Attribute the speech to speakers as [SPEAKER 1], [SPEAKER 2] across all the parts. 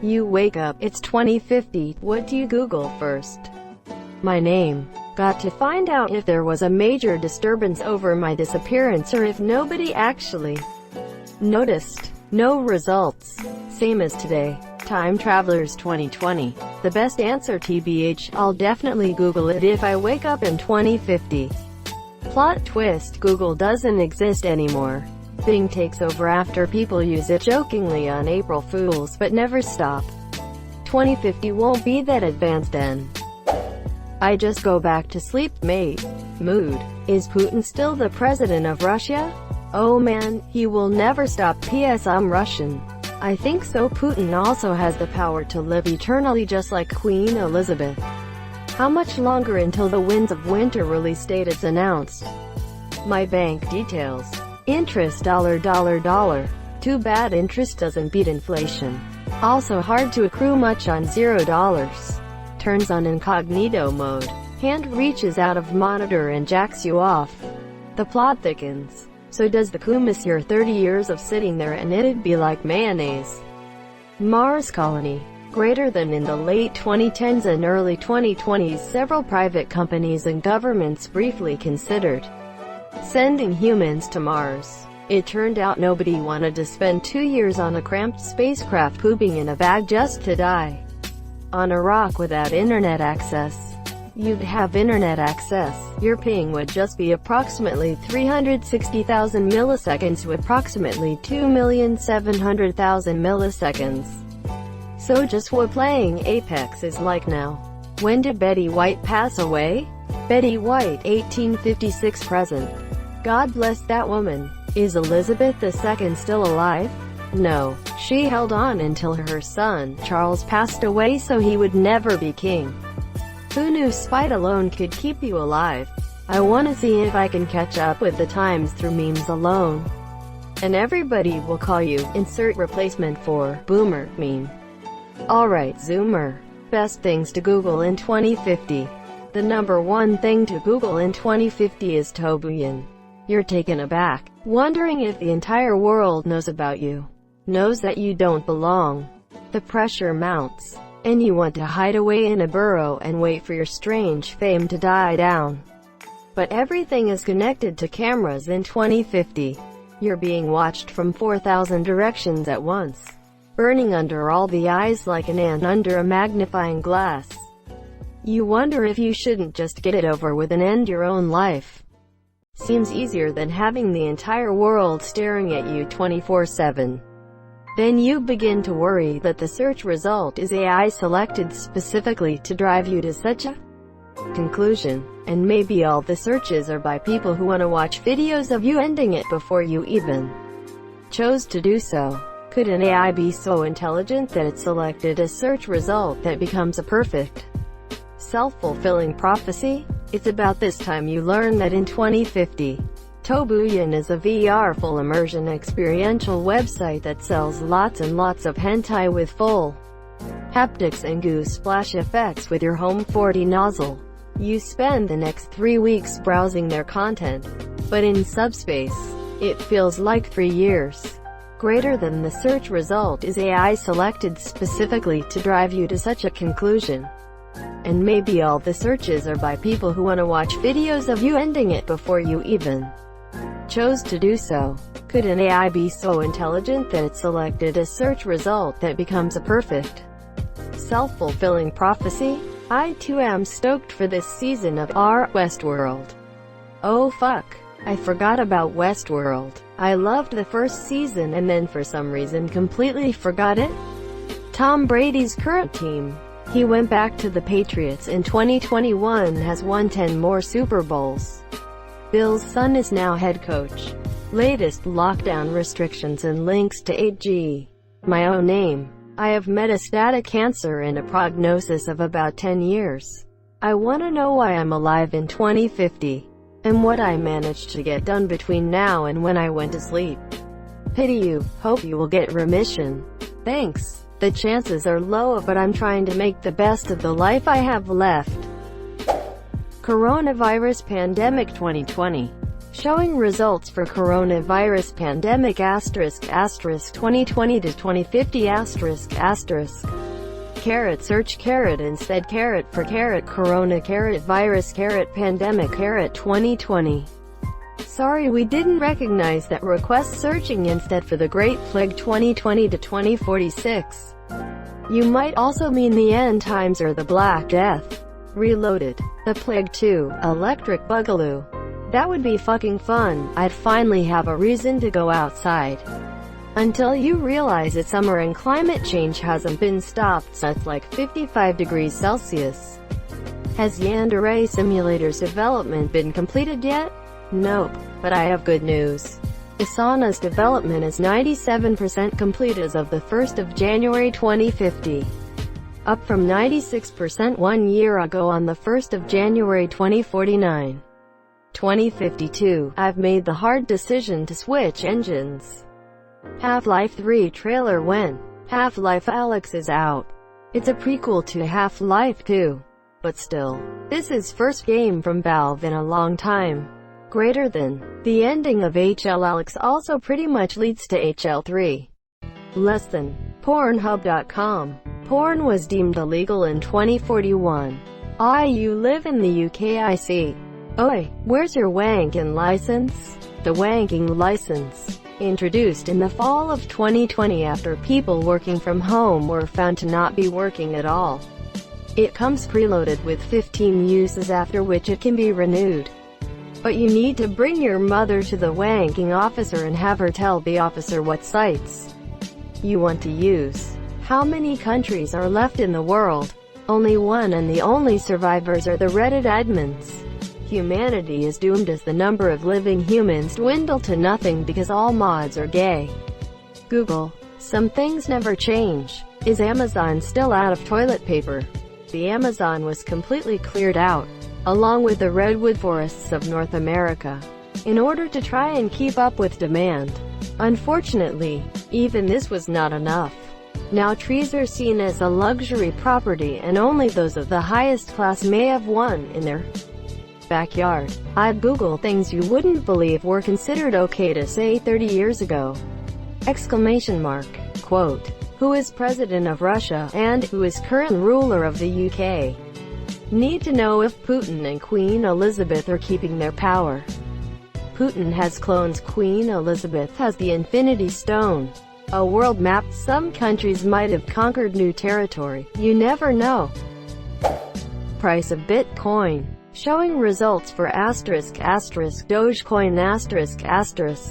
[SPEAKER 1] You wake up, it's 2050, what do you Google first? My name. Got to find out if there was a major disturbance over my disappearance or if nobody actually noticed. No results. Same as today. Time Travelers 2020. The best answer TBH, I'll definitely Google it if I wake up in 2050. Plot twist, Google doesn't exist anymore. Bing takes over after people use it jokingly on April Fools but never stop. 2050 won't be that advanced then. I just go back to sleep, mate. Mood. Is Putin still the president of Russia? Oh man, he will never stop. P.S. I'm Russian. I think so. Putin also has the power to live eternally just like Queen Elizabeth. How much longer until the Winds of Winter release date is announced? My bank details. Interest $. Too bad interest doesn't beat inflation. Also hard to accrue much on $0. Turns on incognito mode. Hand reaches out of monitor and jacks you off. The plot thickens. So does the coup, monsieur? 30 years of sitting there and it'd be like mayonnaise. Mars colony. Greater than in the late 2010s and early 2020s, several private companies and governments briefly considered sending humans to Mars. It turned out nobody wanted to spend 2 years on a cramped spacecraft pooping in a bag just to die on a rock without internet access. You'd have internet access. Your ping would just be approximately 360,000 milliseconds to approximately 2,700,000 milliseconds. So just what playing Apex is like now. When did Betty White pass away? Betty White, 1856 present. God bless that woman. Is Elizabeth II still alive? No, she held on until her son, Charles, passed away so he would never be king. Who knew spite alone could keep you alive? I wanna see if I can catch up with the times through memes alone. And everybody will call you, insert replacement for, boomer meme. Alright Zoomer. Best things to Google in 2050. The number one thing to Google in 2050 is Tobuyan. You're taken aback, wondering if the entire world knows about you. Knows that you don't belong. The pressure mounts, and you want to hide away in a burrow and wait for your strange fame to die down. But everything is connected to cameras in 2050. You're being watched from 4,000 directions at once, burning under all the eyes like an ant under a magnifying glass. You wonder if you shouldn't just get it over with and end your own life. Seems easier than having the entire world staring at you 24/7. Then you begin to worry that the search result is AI selected specifically to drive you to such a conclusion. And maybe all the searches are by people who want to watch videos of you ending it before you even chose to do so. Could an AI be so intelligent that it selected a search result that becomes a perfect, self-fulfilling prophecy? It's about this time you learn that in 2050, Tobuyan is a VR full immersion experiential website that sells lots and lots of hentai with full haptics and goo splash effects with your home 40 nozzle. You spend the next 3 weeks browsing their content, but in subspace, it feels like 3 years. Greater than the search result is AI selected specifically to drive you to such a conclusion. And maybe all the searches are by people who want to watch videos of you ending it before you even chose to do so. Could an AI be so intelligent that it selected a search result that becomes a perfect, self-fulfilling prophecy? I too am stoked for this season of Westworld. Oh fuck, I forgot about Westworld. I loved the first season and then for some reason completely forgot it. Tom Brady's current team. He went back to the Patriots in 2021, has won 10 more Super Bowls. Bill's son is now head coach. Latest lockdown restrictions and links to 8G. My own name. I have metastatic cancer and a prognosis of about 10 years. I want to know why I'm alive in 2050, and what I managed to get done between now and when I went to sleep. Pity you, hope you will get remission. Thanks. The chances are low, but I'm trying to make the best of the life I have left. Coronavirus pandemic 2020. showing results for coronavirus pandemic *** 2020 to 2050 ***. Search instead for corona virus pandemic 2020. Sorry we didn't recognize that. Request searching instead for the Great Plague 2020 to 2046. You might also mean the end times or the Black Death. Reloaded. The Plague 2, Electric Boogaloo. That would be fucking fun. I'd finally have a reason to go outside. Until you realize that summer and climate change hasn't been stopped since like 55 degrees Celsius. Has Yandere Simulator's development been completed yet? Nope, but I have good news. Asana's development is 97% complete as of the 1st of January 2050. Up from 96% 1 year ago on the 1st of January 2049. 2052, I've made the hard decision to switch engines. Half-Life 3 trailer when? Half-Life Alyx is out. It's a prequel to Half-Life 2. But still, this is first game from Valve in a long time. Greater than. The ending of HL Alyx also pretty much leads to HL3. Less than. Pornhub.com. Porn was deemed illegal in 2041. You live in the UK I see. Oi, where's your wanking license? The wanking license. Introduced in the fall of 2020 after people working from home were found to not be working at all. It comes preloaded with 15 uses after which it can be renewed. But you need to bring your mother to the wanking officer and have her tell the officer what sites you want to use. How many countries are left in the world? Only one, and the only survivors are the Reddit admins. Humanity is doomed as the number of living humans dwindle to nothing because all mods are gay. Google. Some things never change. Is Amazon still out of toilet paper? The Amazon was completely cleared out, along with the redwood forests of North America, in order to try and keep up with demand. Unfortunately, even this was not enough. Now trees are seen as a luxury property and only those of the highest class may have one in their backyard. I'd Google things you wouldn't believe were considered okay to say 30 years ago. Exclamation mark. Quote. Who is president of Russia, and who is current ruler of the UK? Need to know if Putin and Queen Elizabeth are keeping their power. Putin has clones. Queen Elizabeth has the Infinity Stone. A world map. Some countries might have conquered new territory. You never know. Price of Bitcoin. Showing results for Dogecoin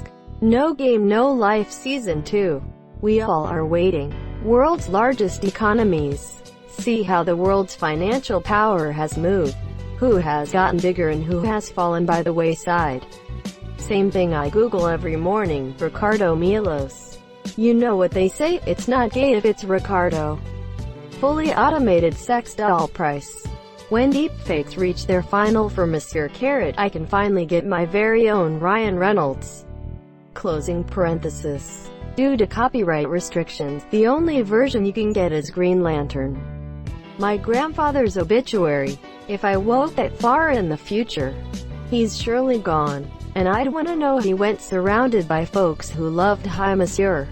[SPEAKER 1] ***. No Game No Life Season 2. We all are waiting. World's largest economies. See how the world's financial power has moved. Who has gotten bigger and who has fallen by the wayside. Same thing I Google every morning. Ricardo Milos. You know what they say, it's not gay if it's Ricardo. Fully automated sex doll price. When deepfakes reach their final for Monsieur Carrot, I can finally get my very own Ryan Reynolds. Closing parenthesis. Due to copyright restrictions, the only version you can get is Green Lantern. My grandfather's obituary. If I woke that far in the future, he's surely gone. And I'd want to know he went surrounded by folks who loved Hi Monsieur.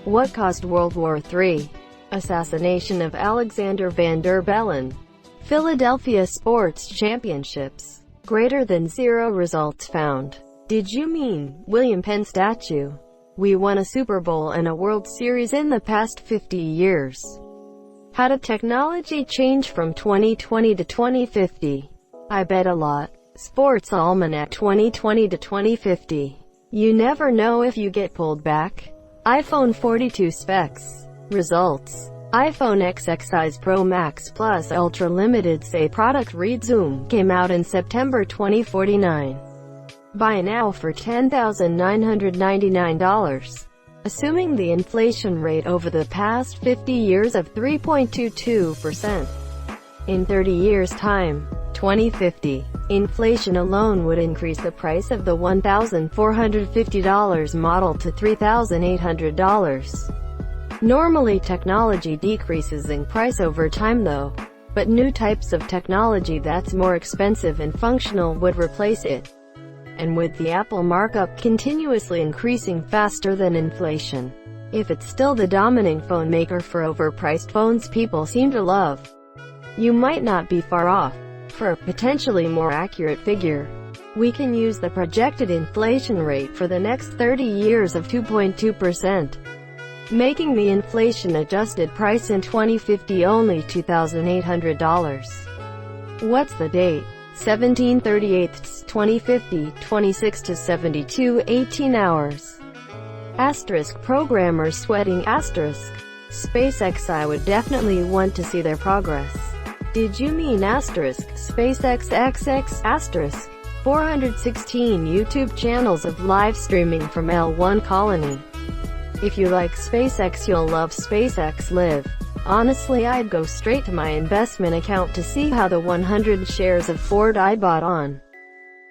[SPEAKER 1] What caused World War III? Assassination of Alexander Van der Bellen. Philadelphia Sports Championships. Greater than 0 results found. Did you mean William Penn statue? We won a Super Bowl and a World Series in the past 50 years. How did technology change from 2020 to 2050? I bet a lot. Sports Almanac 2020 to 2050. You never know if you get pulled back. iPhone 42 specs. Results. iPhone XXI's Pro Max Plus Ultra Limited Say product read Zoom came out in September 2049. Buy now for $10,999. Assuming the inflation rate over the past 50 years of 3.22%. In 30 years' time, 2050, inflation alone would increase the price of the $1,450 model to $3,800. Normally technology decreases in price over time though, but new types of technology that's more expensive and functional would replace it. and with the Apple markup continuously increasing faster than inflation. If it's still the dominant phone maker for overpriced phones people seem to love, you might not be far off. For a potentially more accurate figure, we can use the projected inflation rate for the next 30 years of 2.2%, making the inflation-adjusted price in 2050 only $2,800. What's the date? 17/38, 2050, 26 to 72, 18 hours. Asterisk programmers sweating asterisk. SpaceX, I would definitely want to see their progress. Did you mean asterisk, SpaceX XX asterisk? 416 YouTube channels of live streaming from L1 Colony. If you like SpaceX, you'll love SpaceX Live. Honestly, I'd go straight to my investment account to see how the 100 shares of Ford I bought on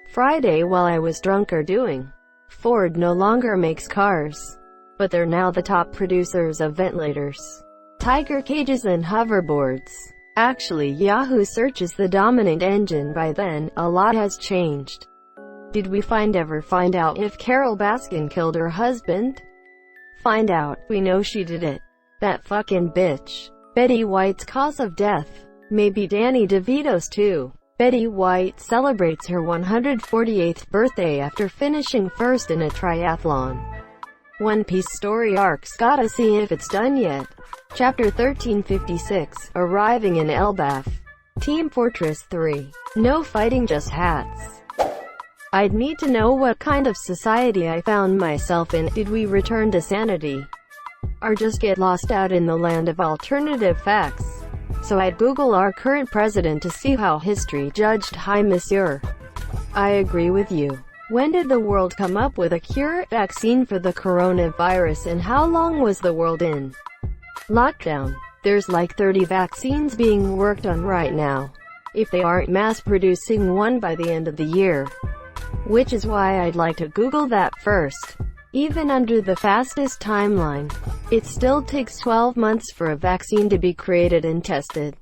[SPEAKER 1] Friday while I was drunk are doing. Ford no longer makes cars, but they're now the top producers of ventilators, tiger cages and hoverboards. Actually, Yahoo Search is the dominant engine by then. A lot has changed. Did we ever find out if Carole Baskin killed her husband? Find out. We know she did it. That fucking bitch. Betty White's cause of death. Maybe Danny DeVito's too. Betty White celebrates her 148th birthday after finishing first in a triathlon. One Piece story arcs, gotta see if it's done yet. Chapter 1356, arriving in Elbaf. Team Fortress 3. No fighting, just hats. I'd need to know what kind of society I found myself in. Did we return to sanity, or just get lost out in the land of alternative facts? So I'd Google our current president to see how history judged Hi Monsieur. I agree with you. When did the world come up with a cure, vaccine for the coronavirus, and how long was the world in lockdown? There's like 30 vaccines being worked on right now, if they aren't mass-producing one by the end of the year. Which is why I'd like to Google that first. Even under the fastest timeline, it still takes 12 months for a vaccine to be created and tested.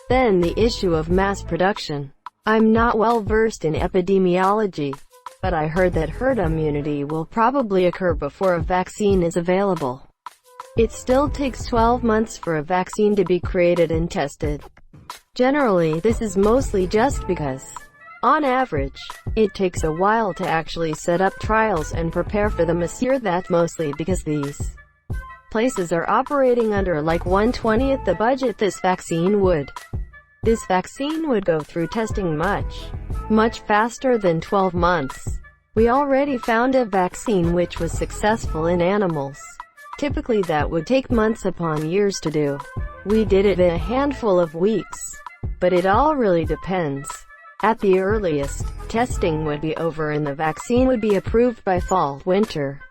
[SPEAKER 1] Then the issue of mass production. I'm not well versed in epidemiology, but I heard that herd immunity will probably occur before a vaccine is available. It still takes 12 months for a vaccine to be created and tested. Generally, this is mostly just because, on average, it takes a while to actually set up trials and prepare for them. Monsieur, that's mostly because these places are operating under like 1/20th the budget this vaccine would. This vaccine would go through testing much faster than 12 months. We already found a vaccine which was successful in animals. Typically that would take months upon years to do. We did it in a handful of weeks. But it all really depends. At the earliest, testing would be over and the vaccine would be approved by fall/winter.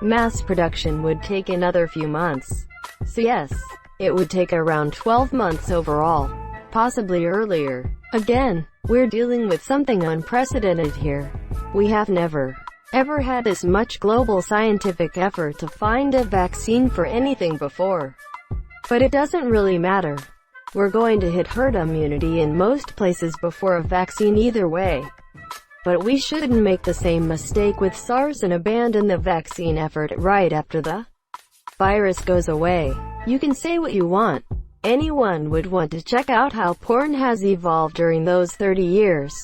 [SPEAKER 1] Mass production would take another few months. So yes, it would take around 12 months overall. Possibly earlier. Again, we're dealing with something unprecedented here. We have never, ever had this much global scientific effort to find a vaccine for anything before. But it doesn't really matter. We're going to hit herd immunity in most places before a vaccine either way. But we shouldn't make the same mistake with SARS and abandon the vaccine effort right after the virus goes away. You can say what you want. Anyone would want to check out how porn has evolved during those 30 years.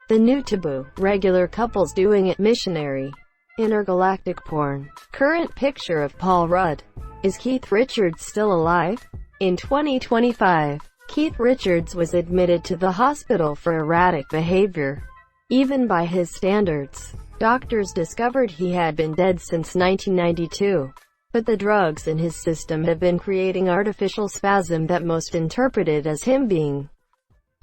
[SPEAKER 1] The new taboo, regular couples doing it, missionary, intergalactic porn. Current picture of Paul Rudd. Is Keith Richards still alive? In 2025, Keith Richards was admitted to the hospital for erratic behavior. Even by his standards, doctors discovered he had been dead since 1992. But the drugs in his system have been creating artificial spasm that most interpreted as him being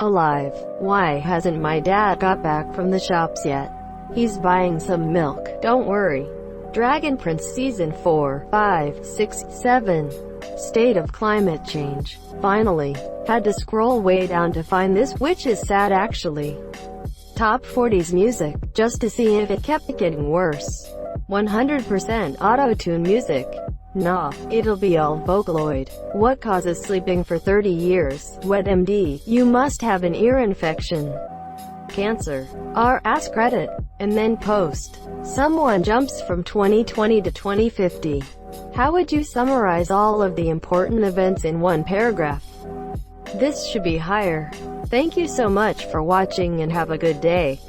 [SPEAKER 1] alive. Why hasn't my dad got back from the shops yet? He's buying some milk. Don't worry. Dragon Prince Season 4, 5, 6, 7. State of climate change. Finally. Had to scroll way down to find this, which is sad actually. Top 40s music, just to see if it kept getting worse. 100% auto-tune music. Nah, it'll be all Vocaloid. What causes sleeping for 30 years? WebMD. You must have an ear infection. Cancer. Ask Reddit. and then post. Someone jumps from 2020 to 2050. How would you summarize all of the important events in one paragraph? This should be higher. Thank you so much for watching and have a good day.